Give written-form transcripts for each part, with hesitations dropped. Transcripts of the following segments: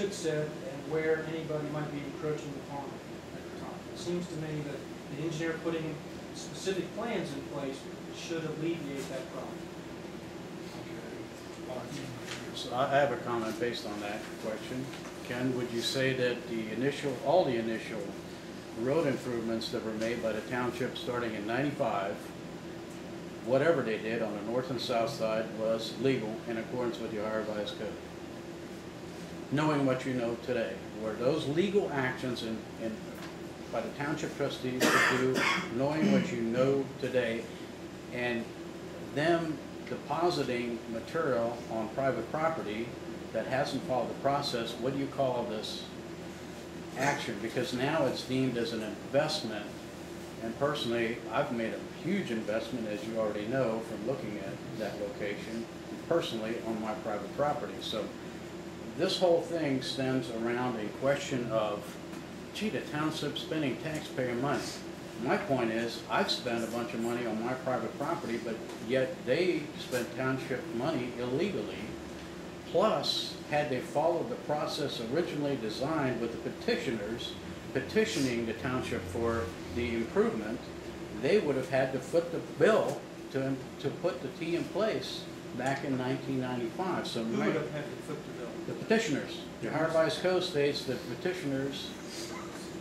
should sit and where anybody might be encroaching upon it at the time. It seems to me that the engineer putting specific plans in place should alleviate that problem. So I have a comment based on that question. Ken, would you say that all the initial road improvements that were made by the township starting in '95, whatever they did on the north and south side was legal in accordance with the Ohio Revised Code? Knowing what you know today, were those legal actions by the township trustees to do, knowing what you know today, and them depositing material on private property that hasn't followed the process, what do you call this action? Because now it's deemed as an investment, and personally, I've made a huge investment, as you already know, from looking at that location, personally on my private property. So this whole thing stems around a question of, gee, the township's spending taxpayer money. My point is, I've spent a bunch of money on my private property, but yet they spent township money illegally. Plus, had they followed the process originally designed with the petitioners petitioning the township for the improvement, they would have had to foot the bill to put the T in place back in 1995. So who would have had to foot the bill? The petitioners. The Ohio Revised Code states that petitioners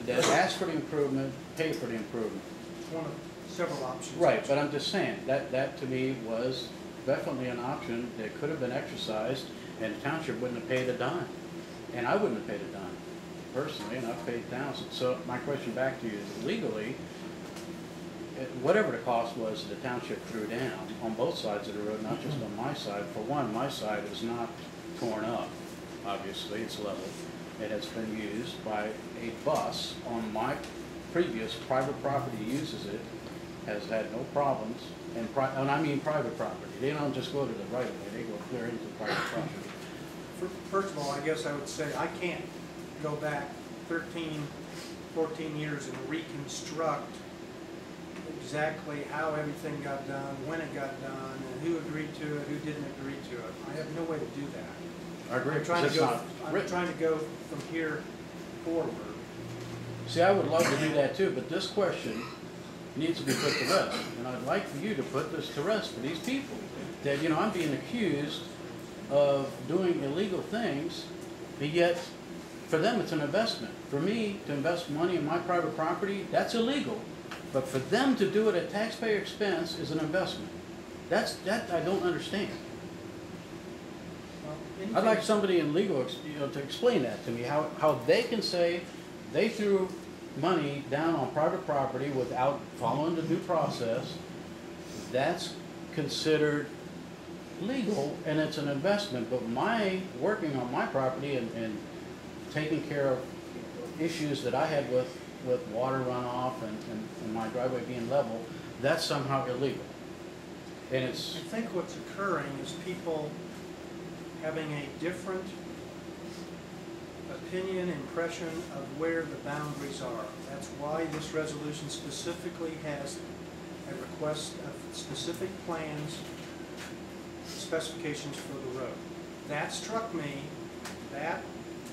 that ask for the improvement pay for the improvement. It's one of several options. Right, but I'm just saying that to me was definitely an option that could have been exercised, and the township wouldn't have paid a dime, and I wouldn't have paid a dime personally, and I've paid thousands. So my question back to you is, legally, whatever the cost was, the township threw down on both sides of the road, not just on my side. For one, my side is not torn up. Obviously, it's level. It has been used by a bus on my previous private property, uses it, has had no problems, and I mean private property. They don't just go to the right of way, they go clear into private property. First of all, I guess I would say I can't go back 13, 14 years and reconstruct exactly how everything got done, when it got done, and who agreed to it, who didn't agree to it. I have no way to do that. I agree. I'm trying to go from here forward. See, I would love to do that too, but this question needs to be put to rest. And I'd like for you to put this to rest for these people. That, you know, I'm being accused of doing illegal things, but yet for them it's an investment. For me to invest money in my private property, that's illegal. But for them to do it at taxpayer expense is an investment. That I don't understand. I'd like somebody in legal, to explain that to me, how they can say they threw money down on private property without following the due process. That's considered legal and it's an investment. But my working on my property and taking care of issues that I had with water runoff and my driveway being level, that's somehow illegal. And it's. I think what's occurring is people having a different opinion, impression of where the boundaries are. That's why this resolution specifically has a request of specific plans, specifications for the road. That struck me, that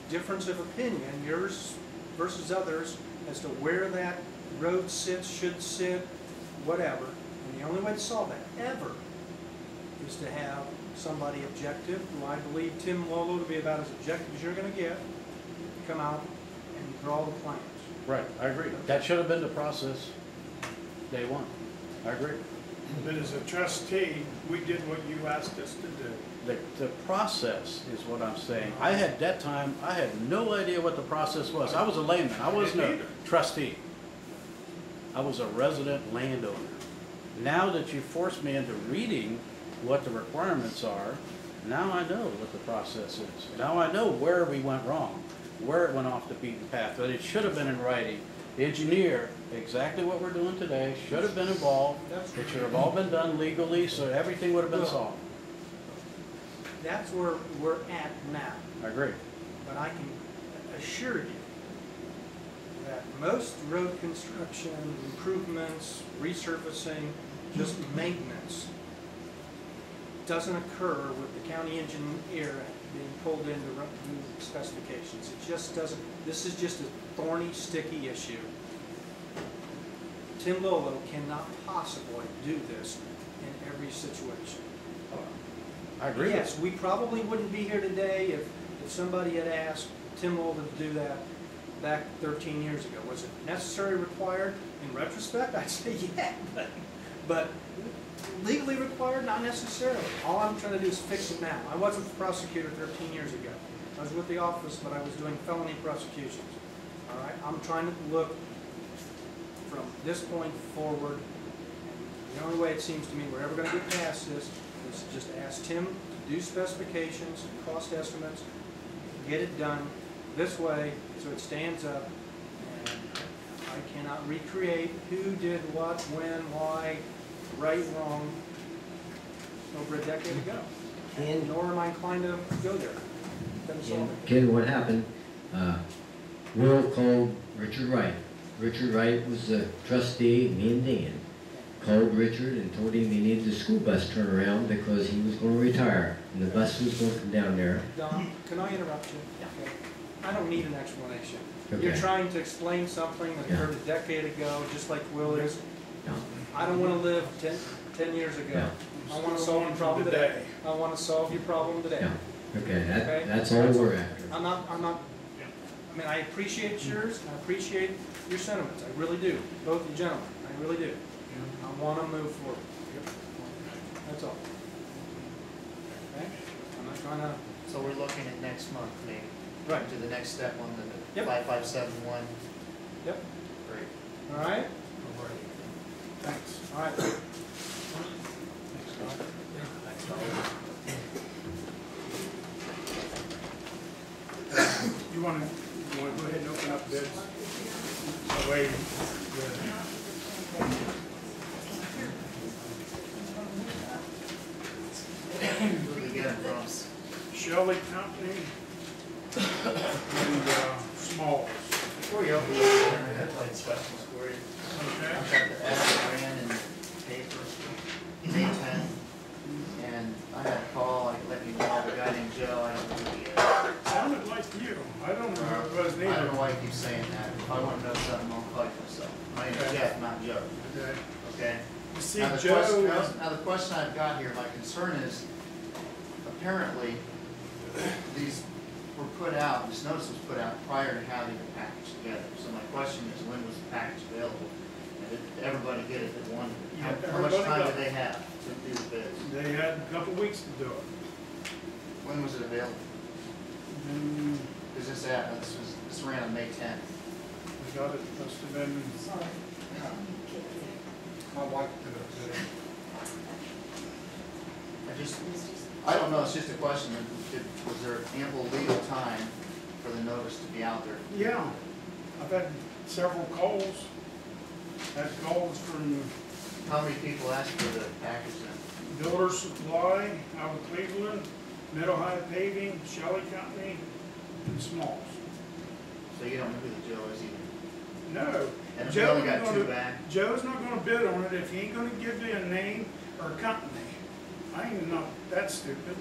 difference of opinion, yours versus others, as to where that road sits, should sit, whatever. And the only way to solve that, ever, is to have somebody objective, who I believe Tim Lolo to be about as objective as you're going to get, come out and draw the plans. Right, I agree. That should have been the process day one. I agree. But as a trustee, we did what you asked us to do. The process is what I'm saying. I had that time, I had no idea what the process was. I was a layman. I wasn't a trustee. I was a resident landowner. Now that you forced me into reading what the requirements are, now I know what the process is. Now I know where we went wrong, where it went off the beaten path, but it should have been in writing. The engineer, exactly what we're doing today, should have been involved. It should have all been done legally, so everything would have been solved. That's where we're at now. I agree. But I can assure you that most road construction, improvements, resurfacing, just maintenance, doesn't occur with the county engineer being pulled in to do specifications. It just doesn't, this is just a thorny, sticky issue. Tim Lolo cannot possibly do this in every situation. I agree with Yes, we probably wouldn't be here today if somebody had asked Tim Lolo to do that back 13 years ago. Was it necessary, required? In retrospect, I'd say yeah, but legally required, not necessarily. All I'm trying to do is fix it now. I wasn't the prosecutor 13 years ago. I was with the office, but I was doing felony prosecutions. All right, I'm trying to look from this point forward. The only way it seems to me we're ever going to get past this is just ask Tim to do specifications and cost estimates, get it done this way so it stands up. And I cannot recreate who did what, when, why, right, wrong, over a decade ago. And Nor am I inclined to go there. Doesn't solve it. Ken, what happened? Will called Richard Wright. Richard Wright was the trustee, me and Dan. Called Richard and told him he needed the school bus turnaround because he was going to retire. And the bus was going to come down there. Don, can I interrupt you? Okay. I don't need an explanation. Okay. You're trying to explain something that occurred a decade ago, just like Will is. No. I don't want to live 10 years ago. Yeah. I want to solve your problem today. I want to solve your problem today. Yeah. Okay, Okay? that's all we're after. I'm not, I mean, I appreciate yours, and I appreciate your sentiments. I really do, both you gentlemen. I really do. I want to move forward. That's all. Okay? I'm not trying to, So we're looking at next month, maybe? Right. To the next step on the Yep. 5571. yep, Great. all right? Thanks. All right. You wanna go ahead and open up bids? That way, Who do we get it from? Shelley Company and Smalls. Before you open it, I have like questions for you. Okay? I've got the ad ran in the paper, May 10th, and I had a call, I let you know, the guy named Joe, I don't know who he is. Sounded like you. I don't know who it was I neither. don't know why you keep saying that. If I want to know something, I'll call you myself. My name is Jeff, not Joe, Okay. okay? You see, Now, Joe, now the question I've got here, my concern is, apparently, these were put out, this notice was put out prior to having the package together. So my question is, when was the package available? And did everybody get it that wanted it? Yeah, How much everybody time got did they have to do the bids? they had a couple weeks to do it. When was it available? And Because this ran on May 10th. we got it, must have been, my wife did it. I don't know, it's just a question, was there ample legal time for the notice to be out there? Yeah, I've had several calls. Had calls from How many people asked for the package then? Builder Supply out of Cleveland, Mid-Ohio Paving, Shelley Company, and Smalls. So you don't know who the Joe is either? No. And we Joe's only got gonna- two back? Joe's not gonna bid on it if he ain't gonna give me a name or a company. I ain't not that stupid.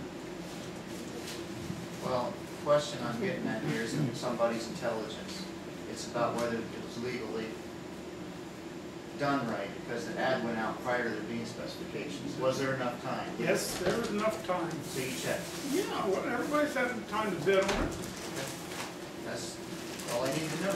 Well, the question I'm getting at here isn't somebody's intelligence. It's about whether it was legally done right, because the ad went out prior to there being specifications. Was there enough time? Yes, there was enough time. So you checked. Yeah, well, everybody's had time to bid on it. That's all I need to know.